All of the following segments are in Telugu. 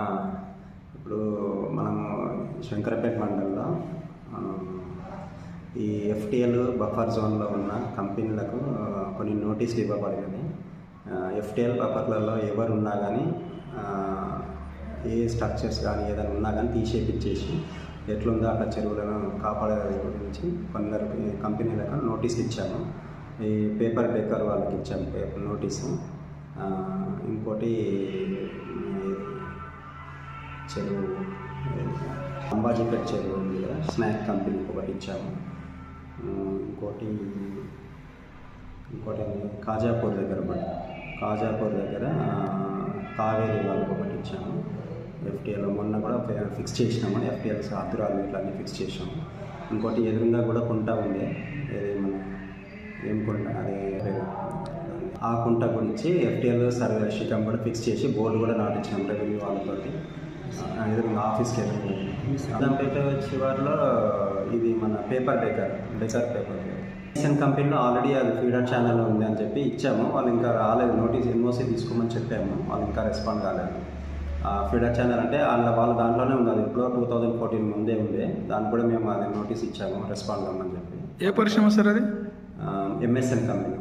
ఆ, ఇప్పుడు మనము శంకరపేట మండలంలో ఈ ఎఫ్టీఎల్ బఫర్ జోన్లో ఉన్న కంపెనీలకు కొన్ని నోటీసులు ఇవ్వబడినవి. ఎఫ్టీఎల్ బఫర్లలో ఎవరు ఉన్నా కానీ ఏ స్ట్రక్చర్స్ కానీ ఏదైనా ఉన్నా కానీ తీసేపించేసి ఎట్లుందో అట్లా చెరువులను కాపాడే గురించి కొందరు కంపెనీలకు నోటీస్ ఇచ్చాము. ఈ పేపర్ బేకర్ వాళ్ళకి ఇచ్చాము నోటీసు. ఇంకోటి చెరువు అంబాజీపేట చెరువు ఉంది కదా, స్నాక్ కంపెనీకి ఒకటి ఇచ్చాము. ఇంకోటి కాజాపూర్ దగ్గర కావేరీ వాళ్ళకి ఒకటి ఇచ్చాము. ఎఫ్టీఎల్ మొన్న కూడా ఫిక్స్ చేసినాము. ఎఫ్టీఎల్స్ అద్దురాలు ఇట్లా అన్నీ ఫిక్స్ చేసాము. ఇంకోటి ఎదురుగా కూడా కుంట ఉంది, ఏం కుంట అది ఆ కుంట గురించి ఎఫ్టీఎల్ సర్వే షీటం కూడా ఫిక్స్ చేసి బోర్డు కూడా నాటించినాం రెవెన్యూ వాళ్ళతోటి. ఎదురుగా ఆఫీస్కి ఎదురుపేట చివరిలో ఇది మన పేపర్ బేకర్ పేపర్ కంపెనీలో ఆల్రెడీ అది ఫీడర్ ఛానల్ ఉంది అని చెప్పి ఇచ్చాము. వాళ్ళు ఇంకా రాలేదు, నోటీస్ ఎన్ఓసి తీసుకోమని చెప్పాము. వాళ్ళు ఇంకా రెస్పాండ్ కాలేదు. ఫీడర్ ఛానల్ అంటే వాళ్ళ దాంట్లోనే ఉంది, అది ఇప్పుడు 2014 ముందే ఉంది. దానికి కూడా మేము అది నోటీస్ ఇచ్చాము, రెస్పాండ్ అవ్వమని చెప్పి. ఏ పరిశ్రమ సార్ అది? MSN company.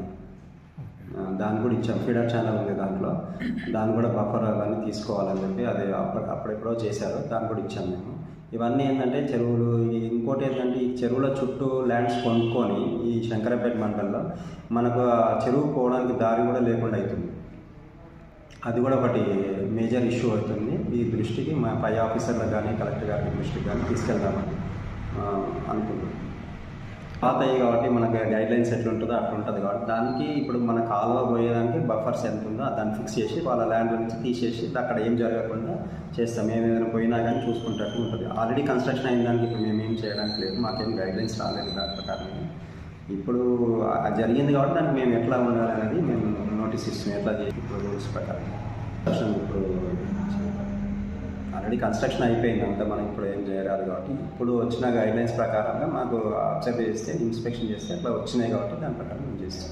దాన్ని కూడా ఇచ్చాము. ఫీడర్ ఛానల్ ఉంది దాంట్లో, దాన్ని కూడా బఫర్ అవన్నీ తీసుకోవాలని చెప్పి అది అప్పుడెప్పుడో చేశారు, దాన్ని కూడా ఇచ్చాము మేము. ఇవన్నీ ఏంటంటే చెరువులు, ఇంకోటి ఏంటంటే ఈ చెరువుల చుట్టూ ల్యాండ్స్ కొనుక్కొని ఈ శంకరపేట మండలంలో మనకు ఆ చెరువు పోవడానికి దారి కూడా లేకుండా అవుతుంది. అది కూడా ఒకటి మేజర్ ఇష్యూ అవుతుంది. ఈ దృష్టికి మా పై ఆఫీసర్లకు కానీ కలెక్టర్ గారి దృష్టికి కానీ తీసుకెళ్దామని అనుకుంటున్నాం. పాత అయ్యి కాబట్టి మనకు గైడ్లైన్స్ ఎట్లుంటుందో అట్లా ఉంటుంది కాబట్టి దానికి ఇప్పుడు మన కాలువ పోయేదానికి బఫర్స్ ఎంత ఉందో దాన్ని ఫిక్స్ చేసి వాళ్ళ ల్యాండ్ నుంచి తీసేసి అక్కడ ఏం జరగకుండా చేస్తాం. ఏదైనా పోయినా కానీ చూసుకుంటట్టు ఉంటుంది. ఆల్రెడీ కన్స్ట్రక్షన్ అయిన దానికి ఇప్పుడు మేము ఏం చేయడానికి లేదు, మాకేం గైడ్లైన్స్ రాలేదు దాని ప్రకారం. ఇప్పుడు జరిగింది కాబట్టి దానికి మేము ఎట్లా ఉండాలనేది మేము నోటీస్ ఇస్తున్నాం, ఎట్లా చేసి ఇప్పుడు రూల్స్ ప్రకారం. ఇప్పుడు ఆల్రెడీ కన్స్ట్రక్షన్ అయిపోయింది అంతా, మనం ఇప్పుడు ఏం చేయరాదు కాబట్టి ఇప్పుడు వచ్చిన గైడ్లైన్స్ ప్రకారంగా మాకు అబ్జర్వ్ చేస్తే ఇన్స్పెక్షన్ చేస్తే అట్లా వచ్చినాయి కాబట్టి దాని ప్రకారం మేము చేస్తాం.